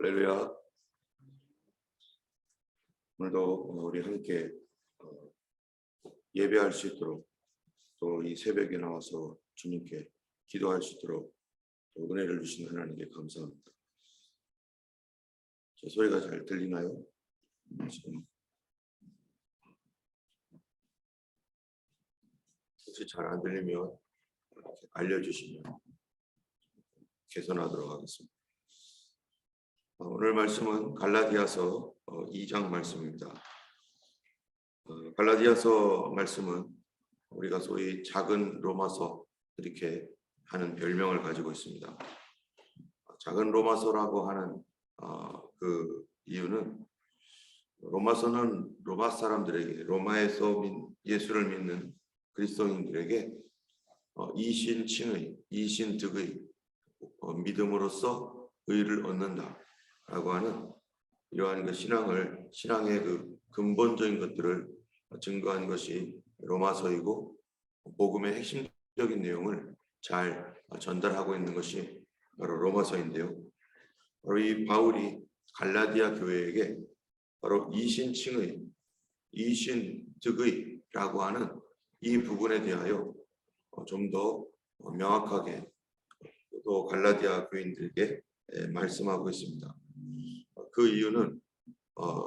할렐루야. 오늘도 우리 함께 예배할 수 있도록, 또 이 새벽에 나와서 주님께 기도할 수 있도록 은혜를 주신 하나님께 감사합니다. 제 소리가 잘 들리나요? 지금 혹시 잘 안 들리면 이렇게 알려주시면 개선하도록 하겠습니다. 오늘 말씀은 갈라디아서 2장 말씀입니다. 갈라디아서 말씀은 우리가 소위 작은 로마서 이렇게 하는 별명을 가지고 있습니다. 작은 로마서라고 하는 그 이유는 로마서는 로마 사람들에게, 로마에서 예수를 믿는 그리스도인들에게 이신칭의, 이신득의 믿음으로써 의를 얻는다라고 하는 이러한 그 신앙의 그 근본적인 것들을 증거한 것이 로마서이고, 복음의 핵심적인 내용을 잘 전달하고 있는 것이 바로 로마서인데요. 바로 이 바울이 갈라디아 교회에게 바로 이신칭의, 이신득의라고 하는 이 부분에 대하여 좀 더 명확하게 또 갈라디아 교인들에게 말씀하고 있습니다. 그 이유는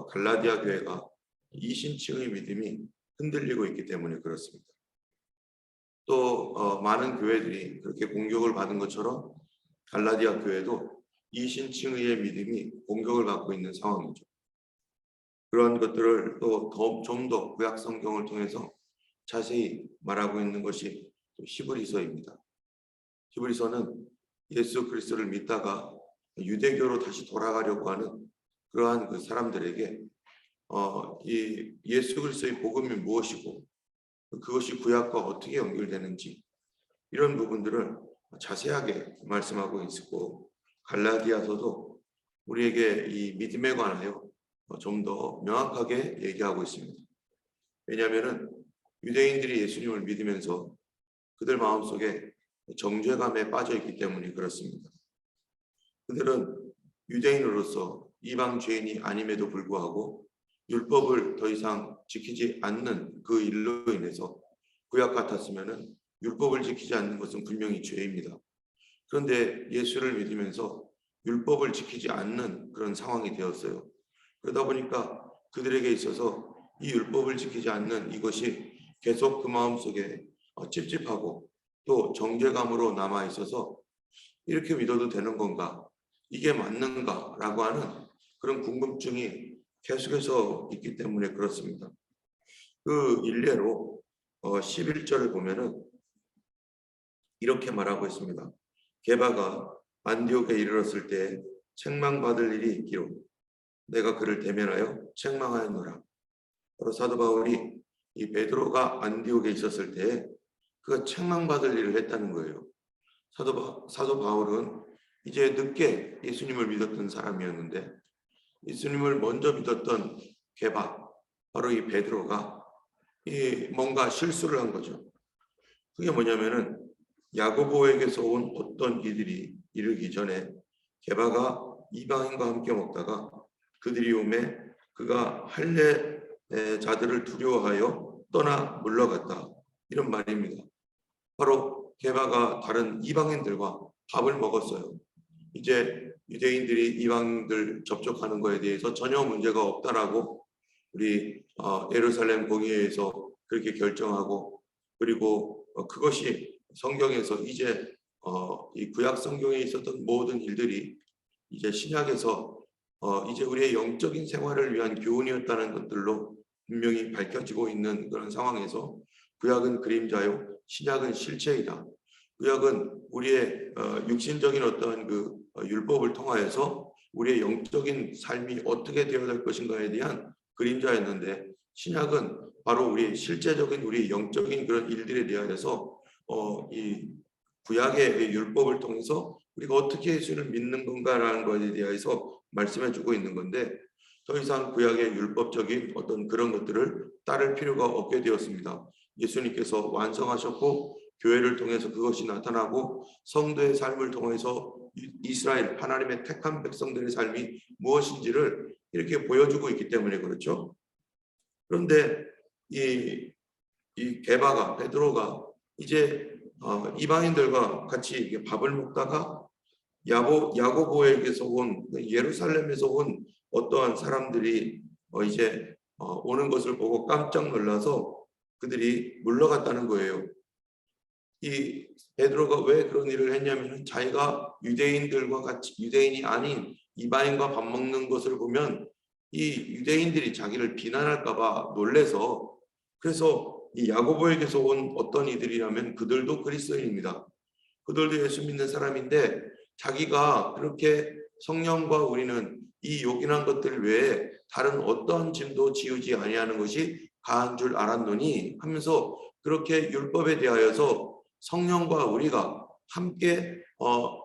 갈라디아 교회가 이신칭의 믿음이 흔들리고 있기 때문에 그렇습니다. 또 많은 교회들이 그렇게 공격을 받은 것처럼 갈라디아 교회도 이신칭의 믿음이 공격을 받고 있는 상황이죠. 그런 것들을 또 좀 더 구약 성경을 통해서 자세히 말하고 있는 것이 히브리서입니다. 히브리서는 예수 그리스도를 믿다가 유대교로 다시 돌아가려고 하는 그러한 그 사람들에게 이 예수 그리스도의 복음이 무엇이고 그것이 구약과 어떻게 연결되는지 이런 부분들을 자세하게 말씀하고 있고, 갈라디아서도 우리에게 이 믿음에 관하여 좀 더 명확하게 얘기하고 있습니다. 왜냐하면 유대인들이 예수님을 믿으면서 그들 마음속에 정죄감에 빠져 있기 때문에 그렇습니다. 그들은 유대인으로서 이방 죄인이 아님에도 불구하고 율법을 더 이상 지키지 않는 그 일로 인해서, 구약 같았으면은 율법을 지키지 않는 것은 분명히 죄입니다. 그런데 예수를 믿으면서 율법을 지키지 않는 그런 상황이 되었어요. 그러다 보니까 그들에게 있어서 이 율법을 지키지 않는 이것이 계속 그 마음속에 찝찝하고 또 정죄감으로 남아 있어서 이렇게 믿어도 되는 건가? 이게 맞는가? 라고 하는 그런 궁금증이 계속해서 있기 때문에 그렇습니다. 그 일례로 11절을 보면은 이렇게 말하고 있습니다. 게바가 안디옥에 이르렀을 때 책망받을 일이 있기로 내가 그를 대면하여 책망하였노라. 바로 사도 바울이 이 베드로가 안디옥에 있었을 때 그가 책망받을 일을 했다는 거예요. 사도 바울은 이제 늦게 예수님을 믿었던 사람이었는데, 예수님을 먼저 믿었던 게바, 바로 이 베드로가 뭔가 실수를 한 거죠. 그게 뭐냐면은 야고보에게서 온 어떤 이들이 이르기 전에 게바가 이방인과 함께 먹다가 그들이 오매 그가 할례 자들을 두려워하여 떠나 물러갔다, 이런 말입니다. 바로 게바가 다른 이방인들과 밥을 먹었어요. 이제 유대인들이 이방인들 접촉하는 것에 대해서 전혀 문제가 없다라고 우리 예루살렘 공의회에서 그렇게 결정하고, 그리고 그것이 성경에서 이제 이 구약 성경에 있었던 모든 일들이 이제 신약에서 이제 우리의 영적인 생활을 위한 교훈이었다는 것들로 분명히 밝혀지고 있는 그런 상황에서, 구약은 그림자요 신약은 실체이다. 구약은 우리의 육신적인 어떤 그 율법을 통하여서 우리의 영적인 삶이 어떻게 되어야 될 것인가에 대한 그림자였는데, 신약은 바로 우리의 실제적인 우리의 영적인 그런 일들에 대하여서 이 구약의 율법을 통해서 우리가 어떻게 예수를 믿는 건가라는 것에 대해서 말씀해주고 있는 건데, 더 이상 구약의 율법적인 어떤 그런 것들을 따를 필요가 없게 되었습니다. 예수님께서 완성하셨고 교회를 통해서 그것이 나타나고 성도의 삶을 통해서 이스라엘 하나님의 택한 백성들의 삶이 무엇인지를 이렇게 보여주고 있기 때문에 그렇죠. 그런데 이 게바가 베드로가 이제 이방인들과 같이 밥을 먹다가 야고보에게서 온 예루살렘에서 온 어떠한 사람들이 이제 오는 것을 보고 깜짝 놀라서 그들이 물러갔다는 거예요. 이 베드로가 왜 그런 일을 했냐면 자기가 유대인들과 같이 유대인이 아닌 이방인과 밥 먹는 것을 보면 이 유대인들이 자기를 비난할까 봐 놀래서, 그래서 이 야고보에게서 온 어떤 이들이라면 그들도 그리스도인입니다. 그들도 예수 믿는 사람인데 자기가 그렇게 성령과 우리는 이 요긴한 것들 외에 다른 어떠한 짐도 지우지 아니하는 것이 가한 줄 알았노니 하면서 그렇게 율법에 대하여서 성령과 우리가 함께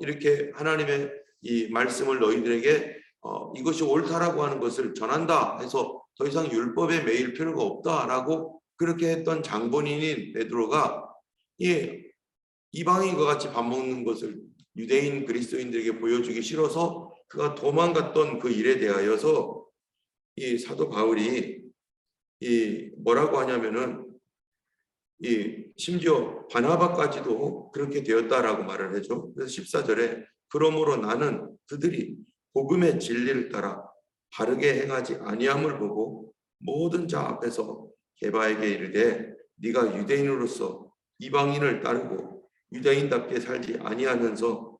이렇게 하나님의 이 말씀을 너희들에게 이것이 옳다라고 하는 것을 전한다 해서 더 이상 율법에 매일 필요가 없다라고 그렇게 했던 장본인인 베드로가 이방인과 같이 밥 먹는 것을 유대인 그리스도인들에게 보여주기 싫어서 그가 도망갔던 그 일에 대하여서 이 사도 바울이 뭐라고 하냐면은 심지어 바나바까지도 그렇게 되었다라고 말을 해줘. 그래서 14절에 그러므로 나는 그들이 복음의 진리를 따라 바르게 행하지 아니함을 보고 모든 자 앞에서 게바에게 이르되 네가 유대인으로서 이방인을 따르고 유대인답게 살지 아니하면서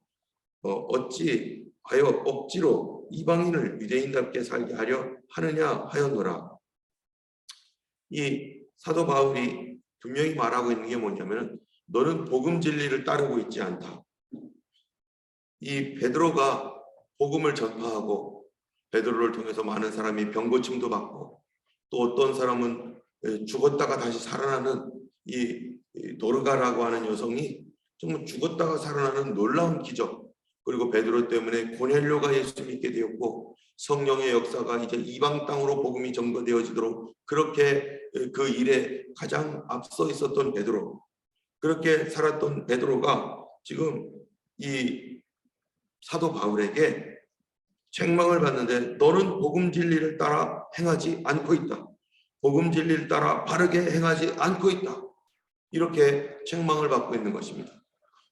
어찌하여 억지로 이방인을 유대인답게 살게 하려 하느냐 하였노라. 이 사도 바울이 분명히 말하고 있는 게 뭐냐면 너는 복음 진리를 따르고 있지 않다. 이 베드로가 복음을 전파하고 베드로를 통해서 많은 사람이 병고침도 받고 또 어떤 사람은 죽었다가 다시 살아나는 이 도르가라고 하는 여성이 정말 죽었다가 살아나는 놀라운 기적, 그리고 베드로 때문에 고넬료가 예수 믿게 되었고 성령의 역사가 이제 이방 땅으로 복음이 전거되어지도록 그렇게 그 일에 가장 앞서 있었던 베드로, 그렇게 살았던 베드로가 지금 이 사도 바울에게 책망을 받는데 너는 복음 진리를 따라 행하지 않고 있다. 복음 진리를 따라 바르게 행하지 않고 있다. 이렇게 책망을 받고 있는 것입니다.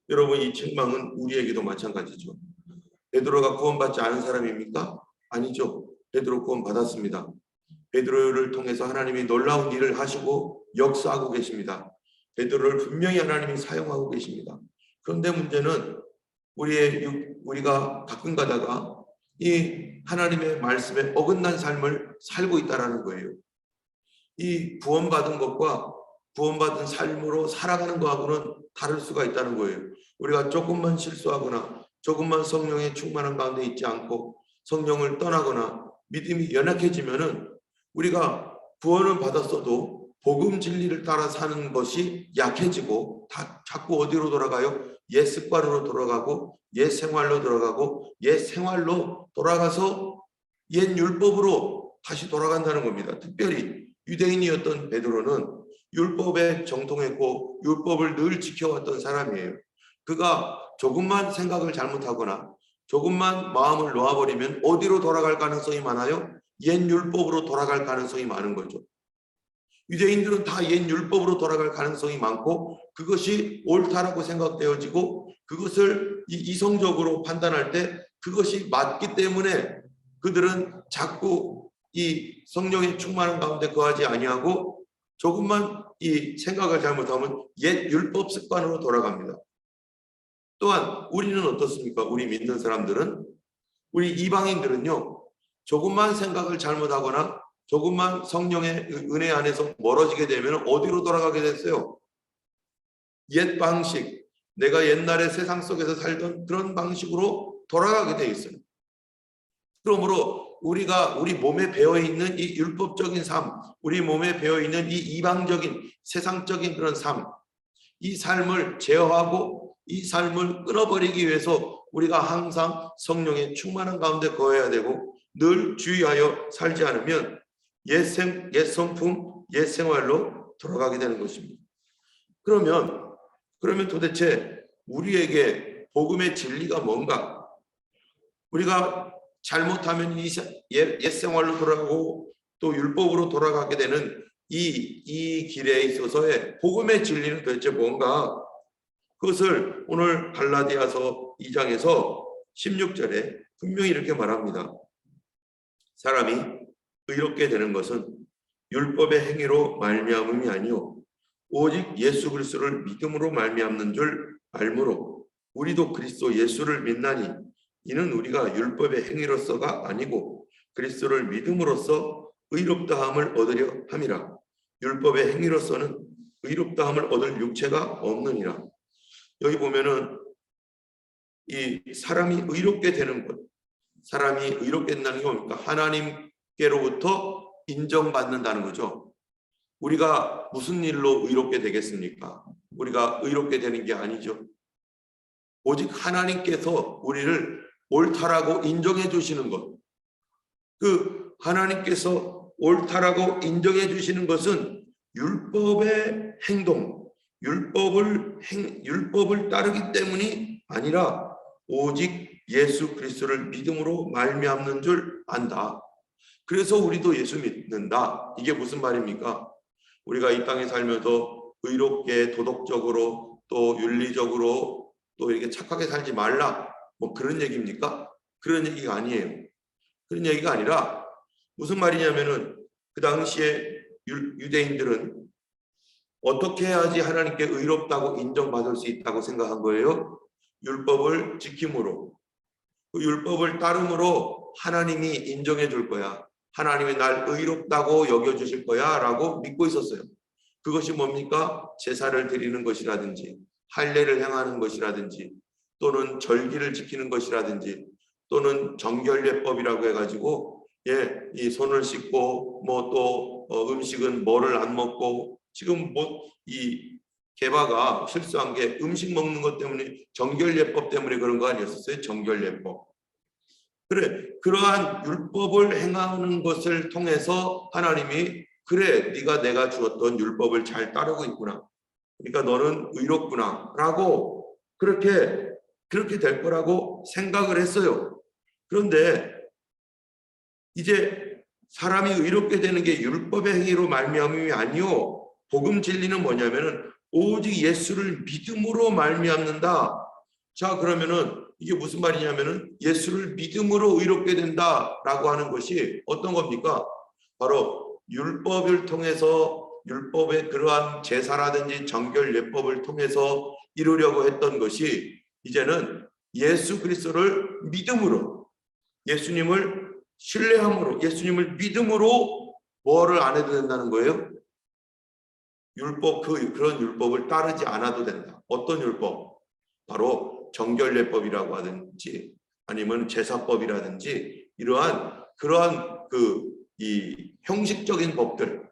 여러분, 이 책망은 우리에게도 마찬가지죠. 베드로가 구원받지 않은 사람입니까? 아니죠. 베드로 구원받았습니다. 베드로를 통해서 하나님이 놀라운 일을 하시고 역사하고 계십니다. 베드로를 분명히 하나님이 사용하고 계십니다. 그런데 문제는 우리가 가끔 가다가 이 하나님의 말씀에 어긋난 삶을 살고 있다는 거예요. 이 구원받은 것과 구원받은 삶으로 살아가는 것하고는 다를 수가 있다는 거예요. 우리가 조금만 실수하거나 조금만 성령의 충만한 가운데 있지 않고 성령을 떠나거나 믿음이 연약해지면은 우리가 구원을 받았어도 복음 진리를 따라 사는 것이 약해지고 자꾸 어디로 돌아가요? 옛 습관으로 돌아가고 옛 생활로 들어가고 옛 생활로 돌아가서 옛 율법으로 다시 돌아간다는 겁니다. 특별히 유대인이었던 베드로는 율법에 정통했고 율법을 늘 지켜왔던 사람이에요. 그가 조금만 생각을 잘못하거나 조금만 마음을 놓아버리면 어디로 돌아갈 가능성이 많아요? 옛 율법으로 돌아갈 가능성이 많은 거죠. 유대인들은 다 옛 율법으로 돌아갈 가능성이 많고 그것이 옳다라고 생각되어지고 그것을 이성적으로 판단할 때 그것이 맞기 때문에 그들은 자꾸 이 성령의 충만한 가운데 거하지 아니하고 조금만 이 생각을 잘못하면 옛 율법 습관으로 돌아갑니다. 또한 우리는 어떻습니까? 우리 믿는 사람들은, 우리 이방인들은요, 조금만 생각을 잘못하거나 조금만 성령의 은혜 안에서 멀어지게 되면 어디로 돌아가게 됐어요? 옛 방식, 내가 옛날에 세상 속에서 살던 그런 방식으로 돌아가게 돼 있어요. 그러므로 우리가 우리 몸에 배어있는 이 율법적인 삶, 우리 몸에 배어있는 이 이방적인 세상적인 그런 삶, 이 삶을 제어하고 이 삶을 끊어버리기 위해서 우리가 항상 성령의 충만한 가운데 거해야 되고 늘 주의하여 살지 않으면 옛 성품, 옛 생활로 돌아가게 되는 것입니다. 그러면 도대체 우리에게 복음의 진리가 뭔가? 우리가 잘못하면 옛 생활로 돌아가고 또 율법으로 돌아가게 되는 이 길에 있어서의 복음의 진리는 도대체 뭔가? 그것을 오늘 갈라디아서 2장에서 16절에 분명히 이렇게 말합니다. 사람이 의롭게 되는 것은 율법의 행위로 말미암음이 아니요 오직 예수 그리스도를 믿음으로 말미암는 줄 알므로 우리도 그리스도 예수를 믿나니 이는 우리가 율법의 행위로서가 아니고 그리스도를 믿음으로써 의롭다함을 얻으려 함이라. 율법의 행위로서는 의롭다함을 얻을 육체가 없느니라. 여기 보면은 이 사람이 의롭게 되는 것, 사람이 의롭게 된다는 게 뭡니까? 하나님께로부터 인정받는다는 거죠. 우리가 무슨 일로 의롭게 되겠습니까? 우리가 의롭게 되는 게 아니죠. 오직 하나님께서 우리를 옳다라고 인정해 주시는 것. 그 하나님께서 옳다라고 인정해 주시는 것은 율법의 행동, 율법을 따르기 때문이 아니라 오직 예수 그리스도를 믿음으로 말미암는 줄 안다. 그래서 우리도 예수 믿는다. 이게 무슨 말입니까? 우리가 이 땅에 살면서 의롭게 도덕적으로 또 윤리적으로 또 이렇게 착하게 살지 말라. 뭐 그런 얘기입니까? 그런 얘기가 아니에요. 그런 얘기가 아니라 무슨 말이냐면은 그 당시에 유대인들은 어떻게 해야지 하나님께 의롭다고 인정받을 수 있다고 생각한 거예요? 율법을 지킴으로. 그 율법을 따름으로 하나님이 인정해 줄 거야. 하나님이 날 의롭다고 여겨주실 거야 라고 믿고 있었어요. 그것이 뭡니까? 제사를 드리는 것이라든지 할례를 행하는 것이라든지 또는 절기를 지키는 것이라든지 또는 정결례법이라고 해가지고 이 손을 씻고 뭐 또 음식은 뭐를 안 먹고 지금 뭐 이 개바가 실수한 게 음식 먹는 것 때문에 정결례법 때문에 그런 거 아니었었어요? 정결례법. 그래, 그러한 율법을 행하는 것을 통해서 하나님이 그래, 네가 내가 주었던 율법을 잘 따르고 있구나. 그러니까 너는 의롭구나 라고 그렇게 될 거라고 생각을 했어요. 그런데 이제 사람이 의롭게 되는 게 율법의 행위로 말미암음이 아니요. 복음 진리는 뭐냐면은 오직 예수를 믿음으로 말미암는다. 자, 그러면은 이게 무슨 말이냐면은 예수를 믿음으로 의롭게 된다라고 하는 것이 어떤 겁니까? 바로 율법을 통해서 율법의 그러한 제사라든지 정결 예법을 통해서 이루려고 했던 것이 이제는 예수 그리스도를 믿음으로 예수님을 신뢰함으로 예수님을 믿음으로 뭐를 안 해도 된다는 거예요? 율법 그런 율법을 따르지 않아도 된다. 어떤 율법? 바로 정결례법이라고 하든지 아니면 제사법이라든지 그러한 이 형식적인 법들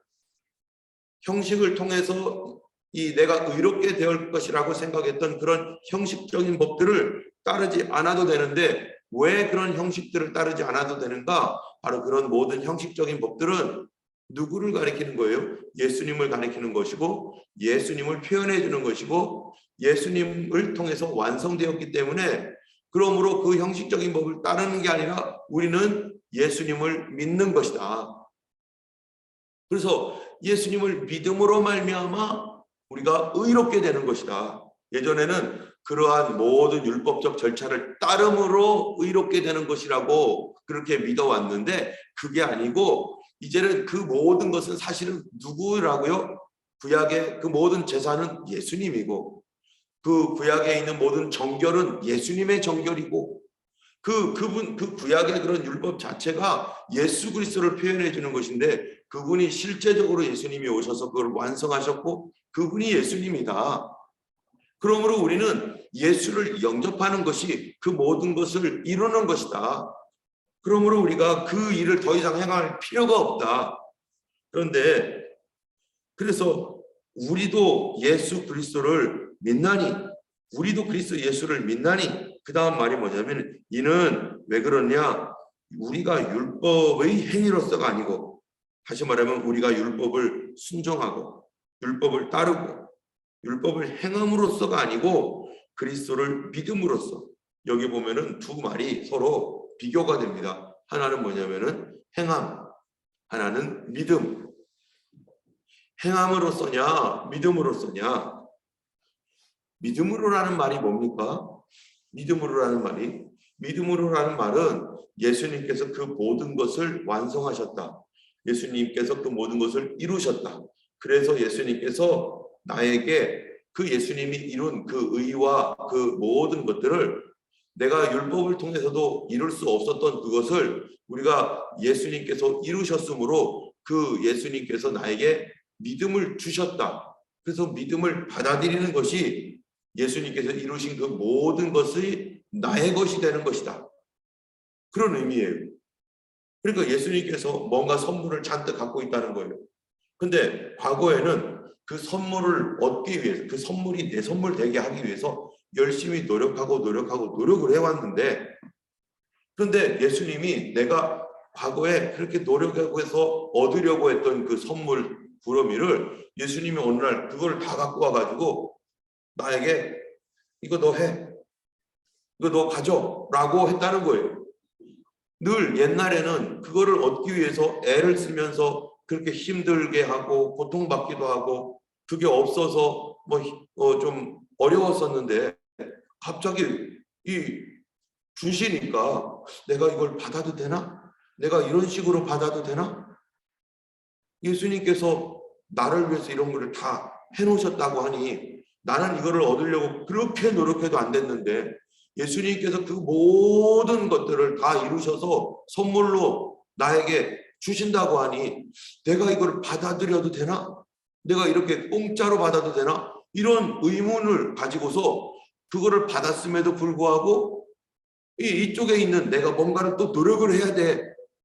형식을 통해서 이 내가 의롭게 될 것이라고 생각했던 그런 형식적인 법들을 따르지 않아도 되는데 왜 그런 형식들을 따르지 않아도 되는가? 바로 그런 모든 형식적인 법들은 누구를 가리키는 거예요? 예수님을 가리키는 것이고 예수님을 표현해 주는 것이고 예수님을 통해서 완성되었기 때문에 그러므로 그 형식적인 법을 따르는 게 아니라 우리는 예수님을 믿는 것이다. 그래서 예수님을 믿음으로 말미암아 우리가 의롭게 되는 것이다. 예전에는 그러한 모든 율법적 절차를 따름으로 의롭게 되는 것이라고 그렇게 믿어왔는데 그게 아니고 이제는 그 모든 것은 사실은 누구라고요? 구약의 그 모든 제사는 예수님이고 그 구약에 있는 모든 정결은 예수님의 정결이고 그 구약의 그런 율법 자체가 예수 그리스도를 표현해 주는 것인데 그분이 실제적으로 예수님이 오셔서 그걸 완성하셨고 그분이 예수님이다. 그러므로 우리는 예수를 영접하는 것이 그 모든 것을 이루는 것이다. 그러므로 우리가 그 일을 더 이상 행할 필요가 없다. 그런데 그래서 우리도 예수 그리스도를 믿나니 우리도 그리스도 예수를 믿나니 그 다음 말이 뭐냐면 이는 왜 그러냐 우리가 율법의 행위로서가 아니고 다시 말하면 우리가 율법을 순종하고 율법을 따르고 율법을 행함으로써가 아니고 그리스도를 믿음으로써 여기 보면은 두 말이 서로 비교가 됩니다. 하나는 뭐냐면은 행함, 하나는 믿음. 행함으로써냐 믿음으로써냐. 믿음으로라는 말이 뭡니까? 믿음으로라는 말은 예수님께서 그 모든 것을 완성하셨다. 예수님께서 그 모든 것을 이루셨다. 그래서 예수님께서 나에게 그 예수님이 이룬 그 의와 그 모든 것들을 내가 율법을 통해서도 이룰 수 없었던 그것을 우리가 예수님께서 이루셨으므로 그 예수님께서 나에게 믿음을 주셨다. 그래서 믿음을 받아들이는 것이 예수님께서 이루신 그 모든 것이 나의 것이 되는 것이다. 그런 의미예요. 그러니까 예수님께서 뭔가 선물을 잔뜩 갖고 있다는 거예요. 근데 과거에는 그 선물을 얻기 위해서, 그 선물이 내 선물 되게 하기 위해서 열심히 노력을 해왔는데, 그런데 예수님이 내가 과거에 그렇게 노력하고 해서 얻으려고 했던 그 선물 부러미를 예수님이 어느 날 그걸 다 갖고 와가지고 나에게 이거 너 해, 이거 너 가져 라고 했다는 거예요. 늘 옛날에는 그거를 얻기 위해서 애를 쓰면서 그렇게 힘들게 하고 고통받기도 하고 그게 없어서 좀 어려웠었는데 갑자기 이 주시니까 내가 이걸 받아도 되나? 내가 이런 식으로 받아도 되나? 예수님께서 나를 위해서 이런 거를 다 해놓으셨다고 하니 나는 이거를 얻으려고 그렇게 노력해도 안 됐는데 예수님께서 그 모든 것들을 다 이루셔서 선물로 나에게 주신다고 하니 내가 이걸 받아들여도 되나? 내가 이렇게 공짜로 받아도 되나? 이런 의문을 가지고서 그거를 받았음에도 불구하고 이쪽에 있는 내가 뭔가를 또 노력을 해야 돼.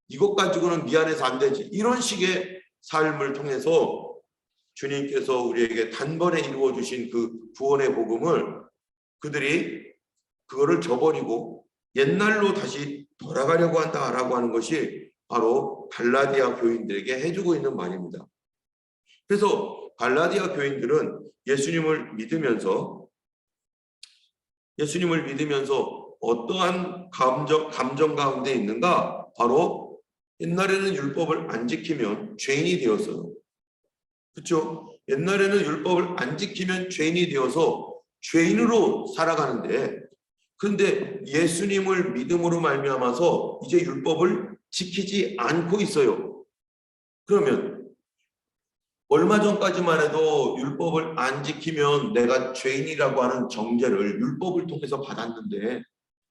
이것 가지고는 미안해서 안 되지. 이런 식의 삶을 통해서 주님께서 우리에게 단번에 이루어 주신 그 구원의 복음을 그들이 그거를 저버리고 옛날로 다시 돌아가려고 한다라고 하는 것이 바로 갈라디아 교인들에게 해주고 있는 말입니다. 그래서 갈라디아 교인들은 예수님을 믿으면서 어떠한 감정 가운데 있는가? 바로 옛날에는 율법을 안 지키면 죄인이 되었어요. 그렇죠? 옛날에는 율법을 안 지키면 죄인이 되어서 죄인으로 살아가는데, 그런데 예수님을 믿음으로 말미암아서 이제 율법을 지키지 않고 있어요. 그러면 얼마 전까지만 해도 율법을 안 지키면 내가 죄인이라고 하는 정죄를 율법을 통해서 받았는데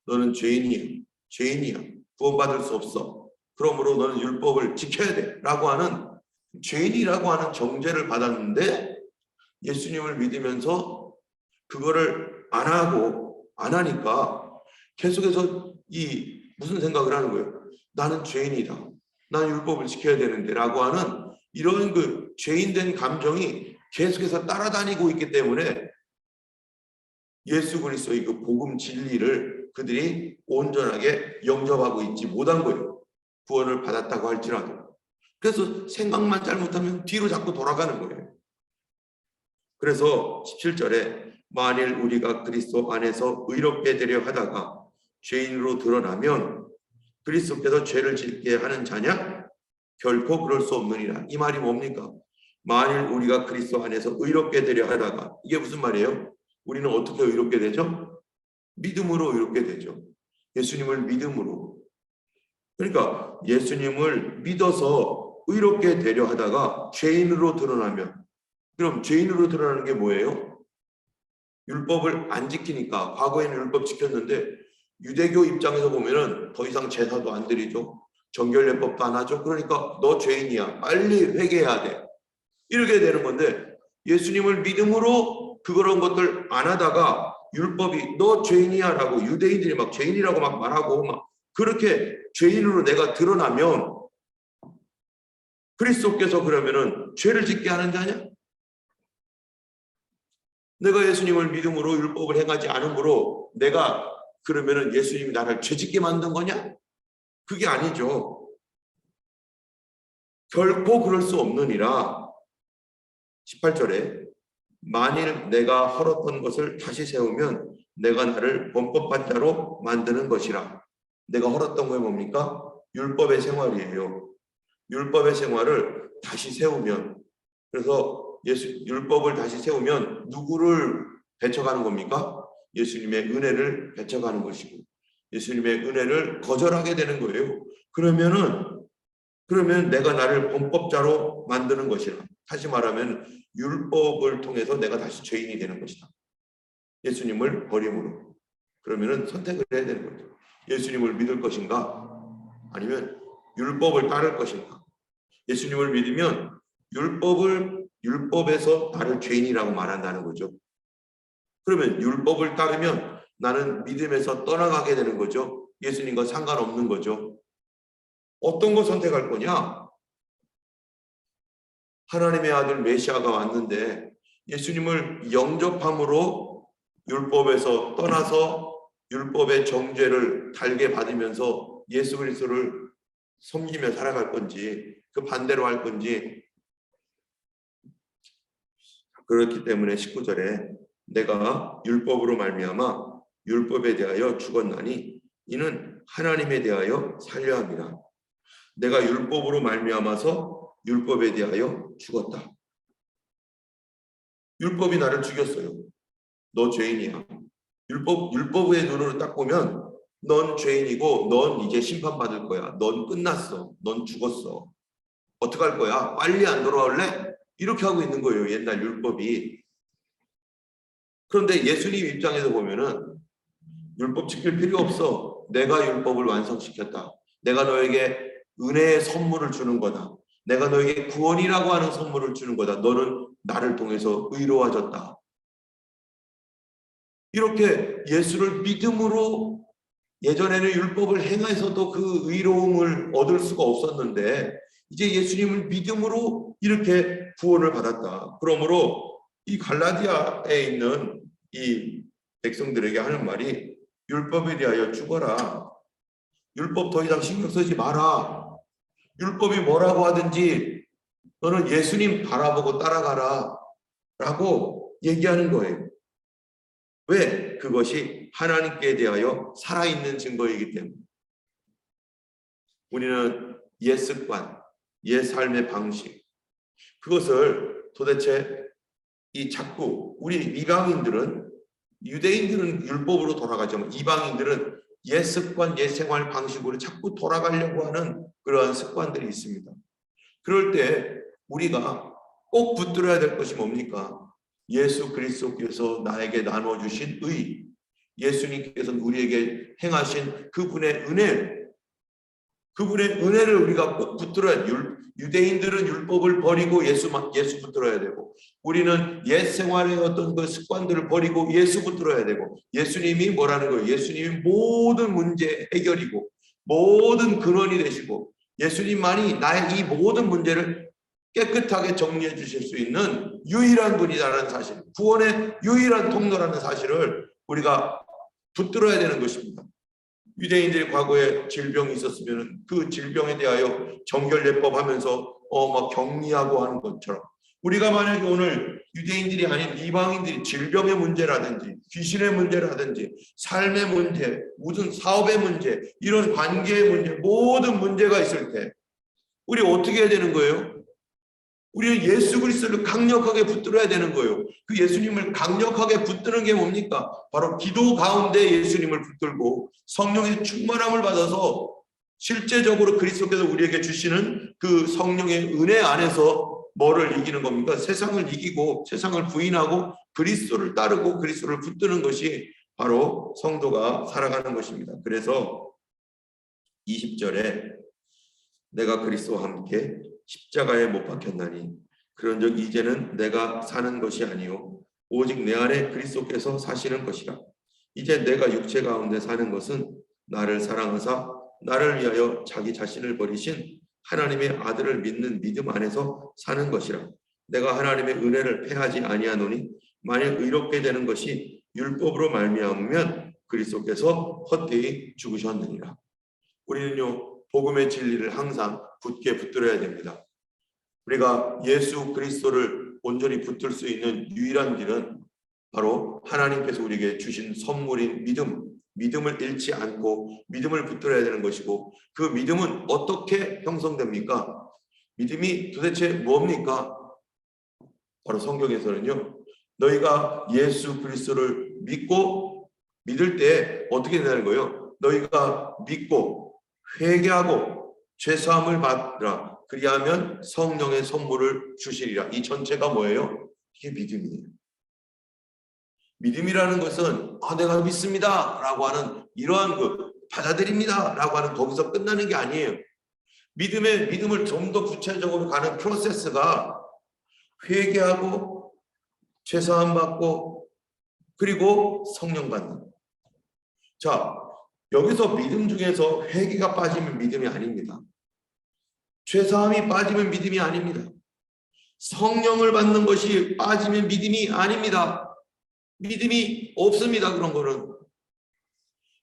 너는 죄인이야. 구원받을 수 없어. 그러므로 너는 율법을 지켜야 돼 라고 하는 죄인이라고 하는 정죄를 받았는데 예수님을 믿으면서 그거를 안 하니까 계속해서 무슨 생각을 하는 거예요? 나는 죄인이다. 나는 율법을 지켜야 되는데 라고 하는 이런 그 죄인된 감정이 계속해서 따라다니고 있기 때문에 예수 그리스도의 그 복음 진리를 그들이 온전하게 영접하고 있지 못한 거예요. 구원을 받았다고 할지라도. 그래서 생각만 잘못하면 뒤로 자꾸 돌아가는 거예요. 그래서 17절에 만일 우리가 그리스도 안에서 의롭게 되려 하다가 죄인으로 드러나면 그리스도께서 죄를 짓게 하는 자냐? 결코 그럴 수 없느니라. 이 말이 뭡니까? 만일 우리가 그리스도 안에서 의롭게 되려 하다가, 이게 무슨 말이에요? 우리는 어떻게 의롭게 되죠? 믿음으로 의롭게 되죠. 예수님을 믿음으로. 그러니까 예수님을 믿어서 의롭게 되려 하다가 죄인으로 드러나면, 그럼 죄인으로 드러나는 게 뭐예요? 율법을 안 지키니까. 과거에는 율법 지켰는데 유대교 입장에서 보면은 더 이상 제사도 안 드리죠. 정결례법도 안 하죠. 그러니까 너 죄인이야. 빨리 회개해야 돼. 이렇게 되는 건데 예수님을 믿음으로 그런 것들 안 하다가 율법이 너 죄인이야 라고 유대인들이 막 죄인이라고 막 말하고 막 그렇게 죄인으로 내가 드러나면 그리스도께서 그러면은 죄를 짓게 하는 자냐? 내가 예수님을 믿음으로 율법을 행하지 않으므로 내가 그러면은 예수님이 나를 죄짓게 만든 거냐? 그게 아니죠. 결코 그럴 수 없느니라. 18절에 만일 내가 헐었던 것을 다시 세우면 내가 나를 범법한 자로 만드는 것이라. 내가 헐었던 게 뭡니까? 율법의 생활이에요. 율법의 생활을 다시 세우면, 그래서 율법을 다시 세우면 누구를 배척하는 겁니까? 예수님의 은혜를 배척하는 것이고 예수님의 은혜를 거절하게 되는 거예요. 그러면 내가 나를 범법자로 만드는 것이라. 다시 말하면 율법을 통해서 내가 다시 죄인이 되는 것이다. 예수님을 버림으로. 그러면은 선택을 해야 되는 거죠. 예수님을 믿을 것인가? 아니면 율법을 따를 것인가? 예수님을 믿으면 율법에서 나를 죄인이라고 말한다는 거죠. 그러면 율법을 따르면 나는 믿음에서 떠나가게 되는 거죠. 예수님과 상관없는 거죠. 어떤 거 선택할 거냐? 하나님의 아들 메시아가 왔는데 예수님을 영접함으로 율법에서 떠나서 율법의 정죄를 달게 받으면서 예수 그리스도를 섬기며 살아갈 건지 그 반대로 할 건지. 그렇기 때문에 19절에 내가 율법으로 말미암아 율법에 대하여 죽었나니 이는 하나님에 대하여 살려 함이라. 내가 율법으로 말미암아서 율법에 대하여 죽었다. 율법이 나를 죽였어요. 너 죄인이야. 율법의 눈으로 딱 보면 넌 죄인이고 넌 이제 심판받을 거야. 넌 끝났어. 넌 죽었어. 어떡할 거야? 빨리 안 돌아올래? 이렇게 하고 있는 거예요. 옛날 율법이. 그런데 예수님 입장에서 보면은 율법 지킬 필요 없어. 내가 율법을 완성시켰다. 내가 너에게 은혜의 선물을 주는 거다. 내가 너에게 구원이라고 하는 선물을 주는 거다. 너는 나를 통해서 의로워졌다. 이렇게 예수를 믿음으로, 예전에는 율법을 행해서도 그 의로움을 얻을 수가 없었는데 이제 예수님을 믿음으로 이렇게 구원을 받았다. 그러므로 이 갈라디아에 있는 이 백성들에게 하는 말이 율법에 대하여 죽어라. 율법 더 이상 신경 쓰지 마라. 율법이 뭐라고 하든지 너는 예수님 바라보고 따라가라 라고 얘기하는 거예요. 왜? 그것이 하나님께 대하여 살아있는 증거이기 때문에. 우리는 옛 습관, 옛 삶의 방식, 그것을 도대체 자꾸 우리 이방인들은, 유대인들은 율법으로 돌아가지만 이방인들은 옛 습관, 옛 생활 방식으로 자꾸 돌아가려고 하는 그러한 습관들이 있습니다. 그럴 때 우리가 꼭 붙들어야 될 것이 뭡니까? 예수 그리스도께서 나에게 나눠주신 의, 예수님께서 우리에게 행하신 그분의 은혜를 우리가 꼭 붙들어야 돼요. 유대인들은 율법을 버리고 예수 붙들어야 되고, 우리는 옛 생활의 어떤 그 습관들을 버리고 예수 붙들어야 되고, 예수님이 뭐라는 거예요? 예수님이 모든 문제 해결이고 모든 근원이 되시고 예수님만이 나의 이 모든 문제를 깨끗하게 정리해 주실 수 있는 유일한 분이라는 사실, 구원의 유일한 통로라는 사실을 우리가 붙들어야 되는 것입니다. 유대인들이 과거에 질병이 있었으면 그 질병에 대하여 정결례법 하면서 막 격리하고 하는 것처럼, 우리가 만약에 오늘 유대인들이 아닌 이방인들이 질병의 문제라든지 귀신의 문제라든지 삶의 문제, 무슨 사업의 문제, 이런 관계의 문제, 모든 문제가 있을 때 우리 어떻게 해야 되는 거예요? 우리는 예수 그리스도를 강력하게 붙들어야 되는 거예요. 그 예수님을 강력하게 붙드는 게 뭡니까? 바로 기도 가운데 예수님을 붙들고 성령의 충만함을 받아서 실제적으로 그리스도께서 우리에게 주시는 그 성령의 은혜 안에서 뭐를 이기는 겁니까? 세상을 이기고 세상을 부인하고 그리스도를 따르고 그리스도를 붙드는 것이 바로 성도가 살아가는 것입니다. 그래서 20절에 내가 그리스도와 함께 십자가에 못 박혔나니 그런즉 이제는 내가 사는 것이 아니요 오직 내 안에 그리스도께서 사시는 것이라. 이제 내가 육체 가운데 사는 것은 나를 사랑하사 나를 위하여 자기 자신을 버리신 하나님의 아들을 믿는 믿음 안에서 사는 것이라. 내가 하나님의 은혜를 패하지 아니하노니 만약 의롭게 되는 것이 율법으로 말미암으면 그리스도께서 헛되이 죽으셨느니라. 우리는요, 복음의 진리를 항상 굳게 붙들어야 됩니다. 우리가 예수 그리스도를 온전히 붙들 수 있는 유일한 길은 바로 하나님께서 우리에게 주신 선물인 믿음을 잃지 않고 믿음을 붙들어야 되는 것이고, 그 믿음은 어떻게 형성됩니까? 믿음이 도대체 뭡니까? 바로 성경에서는요, 너희가 예수 그리스도를 믿고 믿을 때 어떻게 되는 거예요? 너희가 믿고 회개하고 죄사함을 받으라. 그리하면 성령의 선물을 주시리라. 이 전체가 뭐예요? 이게 믿음이에요. 믿음이라는 것은 내가 믿습니다 라고 하는 이러한 받아들입니다 라고 하는 거기서 끝나는 게 아니에요. 믿음을 좀 더 구체적으로 가는 프로세스가 회개하고 죄사함 받고 그리고 성령 받는. 자, 여기서 믿음 중에서 회개가 빠지면 믿음이 아닙니다. 죄사함이 빠지면 믿음이 아닙니다. 성령을 받는 것이 빠지면 믿음이 아닙니다. 믿음이 없습니다. 그런 거는.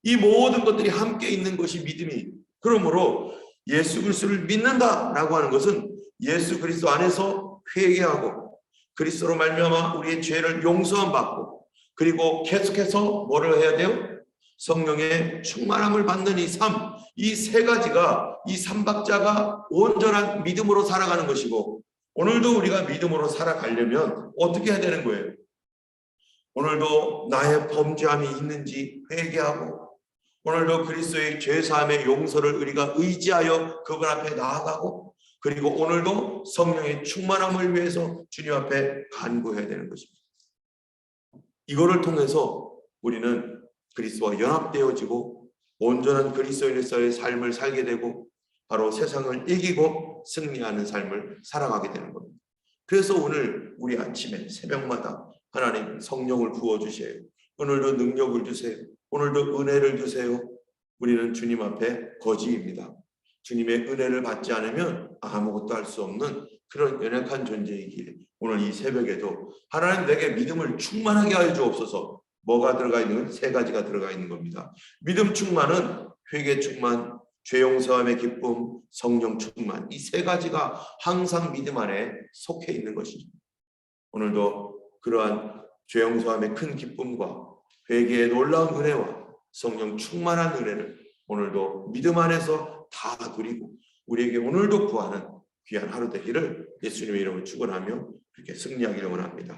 이 모든 것들이 함께 있는 것이 믿음이. 그러므로 예수 그리스도를 믿는다라고 하는 것은 예수 그리스도 안에서 회개하고 그리스도로 말미암아 우리의 죄를 용서함 받고 그리고 계속해서 뭐를 해야 돼요? 성령의 충만함을 받는 이 삶, 이 세 가지가, 이 삼박자가 온전한 믿음으로 살아가는 것이고, 오늘도 우리가 믿음으로 살아가려면 어떻게 해야 되는 거예요? 오늘도 나의 범죄함이 있는지 회개하고, 오늘도 그리스도의 죄사함의 용서를 우리가 의지하여 그분 앞에 나아가고, 그리고 오늘도 성령의 충만함을 위해서 주님 앞에 간구해야 되는 것입니다. 이거를 통해서 우리는 그리스도와 연합되어지고 온전한 그리스도인으로서의 삶을 살게 되고 바로 세상을 이기고 승리하는 삶을 살아가게 되는 겁니다. 그래서 오늘 우리 아침에 새벽마다 하나님 성령을 부어주세요. 오늘도 능력을 주세요. 오늘도 은혜를 주세요. 우리는 주님 앞에 거지입니다. 주님의 은혜를 받지 않으면 아무것도 할 수 없는 그런 연약한 존재이기에 오늘 이 새벽에도 하나님 내게 믿음을 충만하게 하여 주옵소서. 뭐가 들어가 있는? 세 가지가 들어가 있는 겁니다. 믿음 충만은 회개 충만, 죄 용서함의 기쁨, 성령 충만. 이 세 가지가 항상 믿음 안에 속해 있는 것이죠. 오늘도 그러한 죄 용서함의 큰 기쁨과 회개의 놀라운 은혜와 성령 충만한 은혜를 오늘도 믿음 안에서 다 누리고 우리에게 오늘도 구하는 귀한 하루 되기를 예수님의 이름으로 축원하며 이렇게 승리하기를 원합니다.